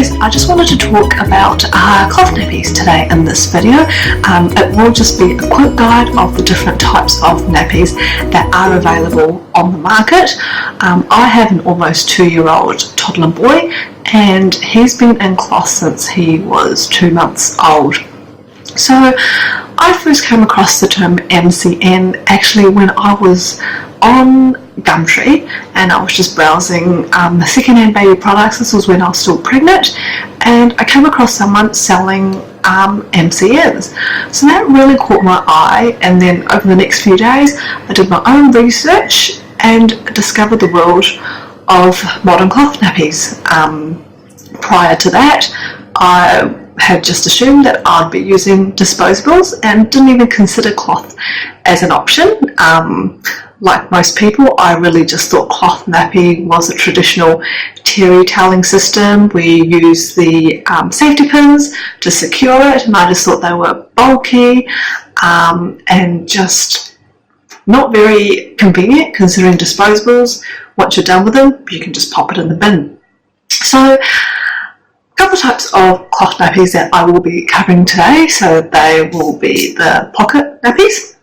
guys, I just wanted to talk about cloth nappies today in this video. It will just be a quick guide of the different types of nappies that are available on the market. I have an almost 2-year-old toddler boy, and he's been in cloth since he was 2 months old. So I first came across the term MCN actually when I was on Gumtree and I was just browsing the second-hand baby products. This was when I was still pregnant, and I came across someone selling MCNs. So that really caught my eye, and then over the next few days I did my own research and discovered the world of modern cloth nappies. Prior to that, I had just assumed that I'd be using disposables and didn't even consider cloth as an option. Like most people, I really just thought cloth nappy was a traditional terry toweling system. We use the safety pins to secure it, and I just thought they were bulky and just not very convenient, considering disposables, once you're done with them, you can just pop it in the bin. So a couple of types of cloth nappies that I will be covering today. So they will be the pocket nappies,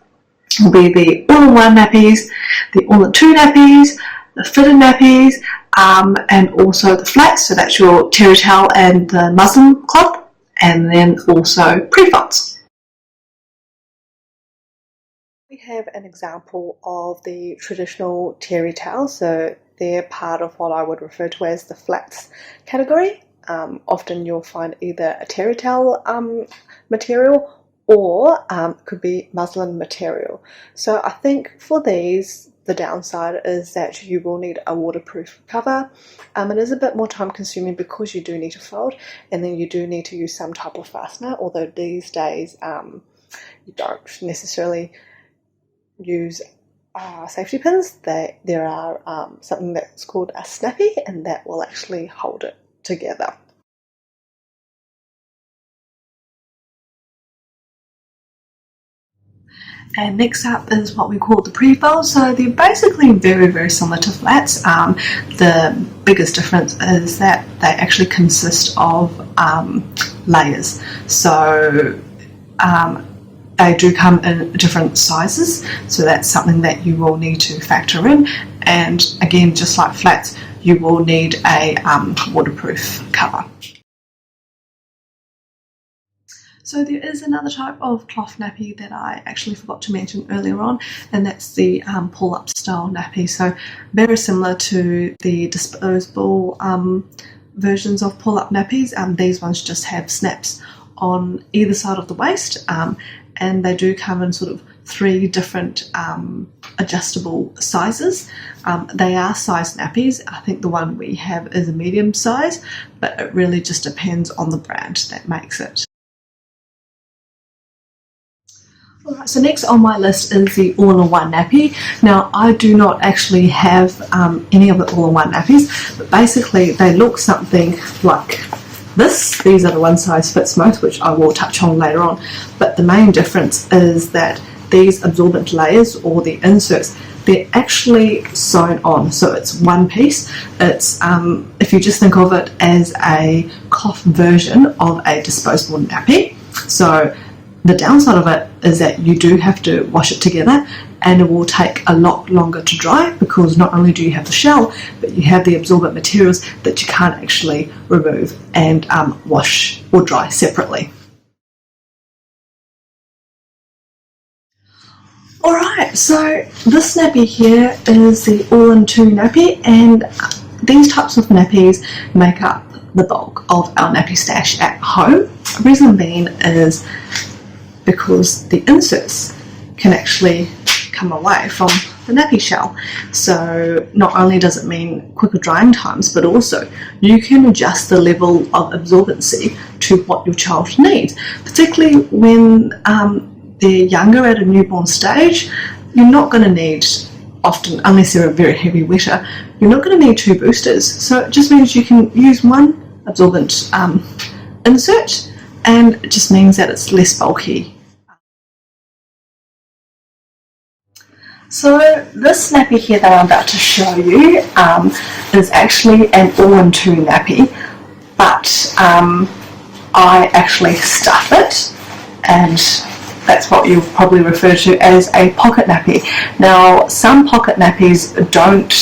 will be the all-in-one nappies, the all-in-two nappies, the fitted nappies, and also the flats, so that's your terry towel and the muslin cloth, and then also PREFOLDS. We have an example of the traditional terry towel, so they're part of what I would refer to as the flats category. Often you'll find either a terry towel material or could be muslin material. So I think for these, the downside is that you will need a waterproof cover. It is a bit more time consuming because you do need to fold, and then you do need to use some type of fastener, although these days you don't necessarily use safety pins. There are something that's called a snappy, and that will actually hold it together. And next up is what we call the PREFOLDS. So they're basically very similar to flats. The biggest difference is that they actually consist of layers. So they do come in different sizes, so that's something that you will need to factor in. And again, just like flats, you will need a waterproof cover. So there is another type of cloth nappy that I actually forgot to mention earlier on, and that's the pull-up style nappy. So very similar to the disposable versions of pull-up nappies. These ones just have snaps on either side of the waist, and they do come in sort of 3 different adjustable sizes. They are size nappies. I think the one we have is a medium size, but it really just depends on the brand that makes it. Alright, so next on my list is the all-in-one nappy. Now I do not actually have any of the all-in-one nappies, but basically they look something like this. These are the one size fits most, which I will touch on later on, but the main difference is that these absorbent layers, or the inserts, they're actually sewn on, so it's one piece. It's if you just think of it as a cloth version of a disposable nappy. So the downside of it is that you do have to wash it together, and it will take a lot longer to dry, because not only do you have the shell, but you have the absorbent materials that you can't actually remove and wash or dry separately. Alright, so this nappy here is the all-in-two nappy, and these types of nappies make up the bulk of our nappy stash at home. The reason being is because the inserts can actually come away from the nappy shell. So not only does it mean quicker drying times, but also you can adjust the level of absorbency to what your child needs, particularly when they're younger, at a newborn stage. You're not going to need, often, unless they're a very heavy wetter, you're not going to need 2 boosters. So it just means you can use one absorbent insert, and it just means that it's less bulky. So this nappy here that I'm about to show you is actually an all-in-two nappy, but I actually stuff it, and that's what you'll probably refer to as a pocket nappy. Now, some pocket nappies don't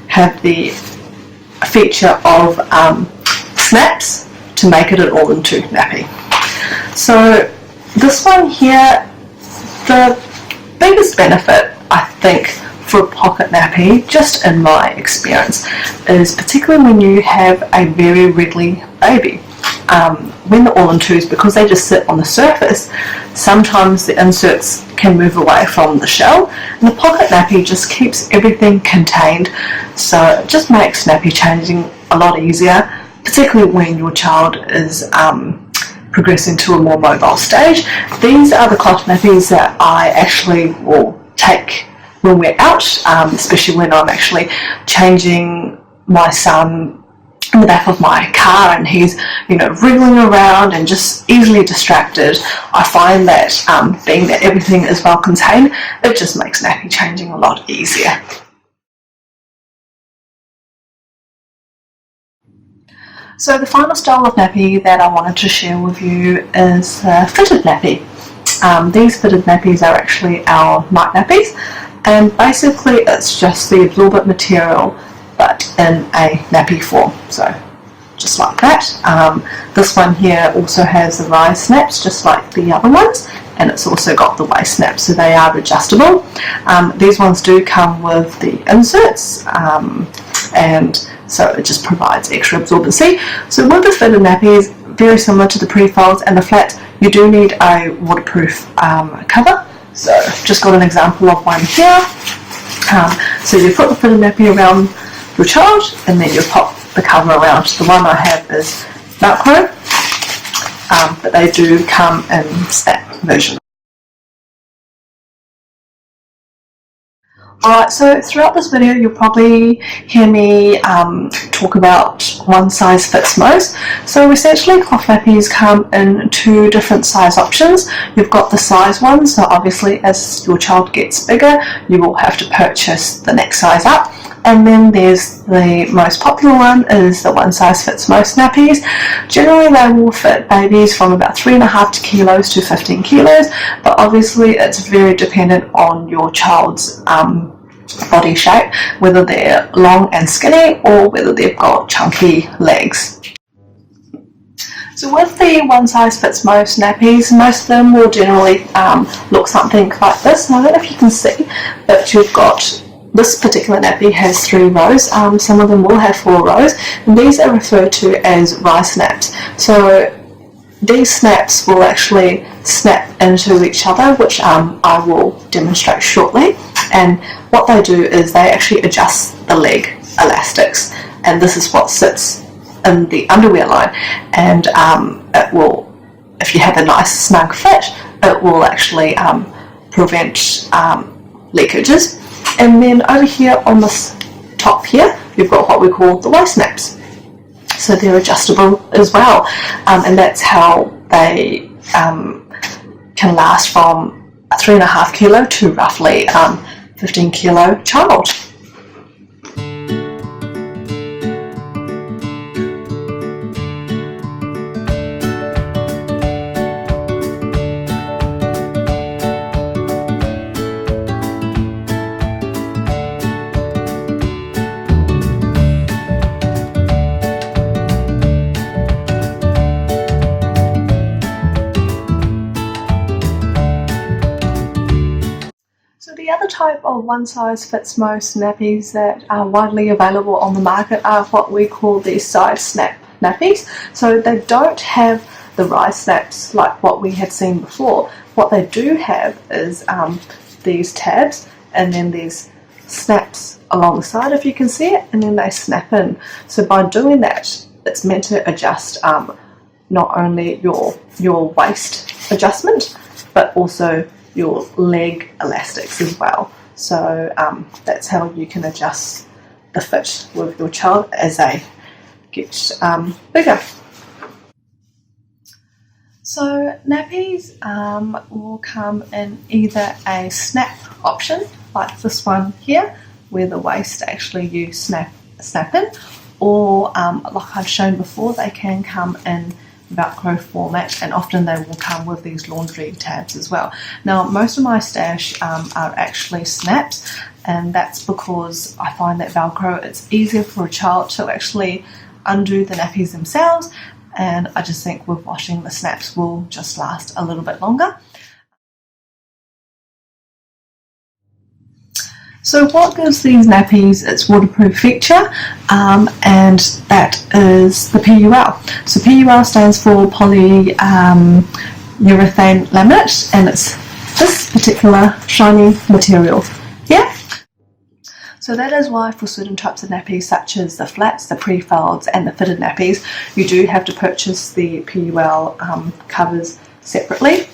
have the feature of snaps to make it an all-in-two nappy. So this one here, the biggest benefit I think for a pocket nappy, just in my experience, is particularly when you have a very wriggly baby. When the all-in-twos, because they just sit on the surface, sometimes the inserts can move away from the shell, and the pocket nappy just keeps everything contained, so it just makes nappy changing a lot easier, particularly when your child is progressing to a more mobile stage. These are the cloth nappies that I actually will take when we're out, especially when I'm actually changing my son in the back of my car and he's, you know, wriggling around and just easily distracted. I find that being that everything is well contained, it just makes nappy changing a lot easier. So the final style of nappy that I wanted to share with you is fitted nappy. These fitted nappies are actually our night nappies, and basically it's just the absorbent material but in a nappy form, so just like that. This one here also has the rise snaps just like the other ones, and it's also got the waist snaps, so they are adjustable. These ones do come with the inserts, and so it just provides extra absorbency. So with the fitted nappies, very similar to the pre-folds and the flats, you do need a waterproof cover. So just got an example of one here. So you put the fitted nappy around your child, and then you pop the cover around. The one I have is Velcro, but they do come in snap version. Alright, so throughout this video you'll probably hear me talk about one size fits most. So essentially cloth nappies come in two different size options. You've got the size one, so obviously as your child gets bigger you will have to purchase the next size up. And then there's the most popular one, is the one size fits most nappies. Generally they will fit babies from about 3.5 kilos to 15 kilos, but obviously it's very dependent on your child's body shape, whether they're long and skinny or whether they've got chunky legs. So with the one size fits most nappies, most of them will generally look something like this. And I don't know if you can see, but you've got this particular nappy has 3 rows, some of them will have 4 rows, and these are referred to as rise snaps. So these snaps will actually snap into each other, which I will demonstrate shortly. And what they do is they actually adjust the leg elastics, and this is what sits in the underwear line, and it will, if you have a nice snug fit, it will actually prevent leakages. And then over here on this top here, you've got what we call the waist snaps. So they're adjustable as well, and that's how they can last from a 3.5 kilo to roughly 15 kilo child. The other type of one size fits most nappies that are widely available on the market are what we call the side snap nappies. So they don't have the rise snaps like what we had seen before. What they do have is these tabs, and then these snaps along the side, if you can see it, and then they snap in. So by doing that, it's meant to adjust not only your waist adjustment, but also your leg elastics as well. So that's how you can adjust the fit with your child as they get bigger. So nappies will come in either a snap option like this one here, where the waist actually you snap in, or like I've shown before, they can come in Velcro format, and often they will come with these laundry tabs as well. Now most of my stash are actually snaps, and that's because I find that Velcro, it's easier for a child to actually undo the nappies themselves, and I just think with washing, the snaps will just last a little bit longer. So what gives these nappies its waterproof feature, and that is the PUL. So PUL stands for Polyurethane Laminate, and it's this particular shiny material here. So that is why for certain types of nappies, such as the flats, the PREFOLDS and the fitted nappies, you do have to purchase the PUL covers separately,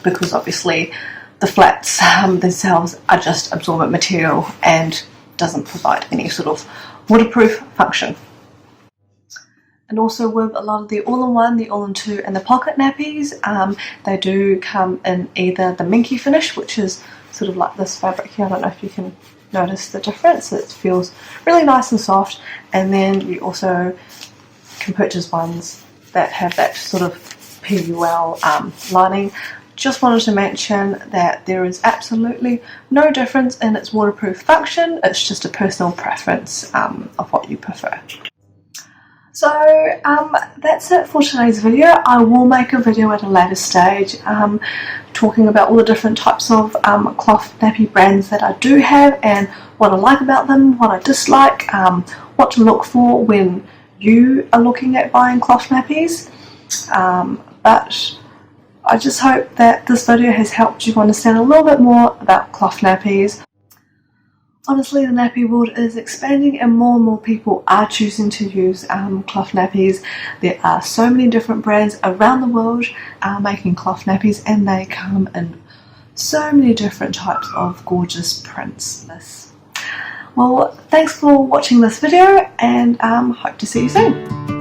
because obviously the flats themselves are just absorbent material and doesn't provide any sort of waterproof function. And also with a lot of the all-in-one, the all-in-two and the pocket nappies, they do come in either the minky finish, which is sort of like this fabric here. I don't know if you can notice the difference. It feels really nice and soft, and then you also can purchase ones that have that sort of PUL lining. Just wanted to mention that there is absolutely no difference in its waterproof function. It's just a personal preference of what you prefer. So that's it for today's video. I will make a video at a later stage talking about all the different types of cloth nappy brands that I do have, and what I like about them, what I dislike, what to look for when you are looking at buying cloth nappies. But I just hope that this video has helped you understand a little bit more about cloth nappies. Honestly, the nappy world is expanding, and more people are choosing to use cloth nappies. There are so many different brands around the world making cloth nappies, and they come in so many different types of gorgeous prints. Well, thanks for watching this video, and hope to see you soon.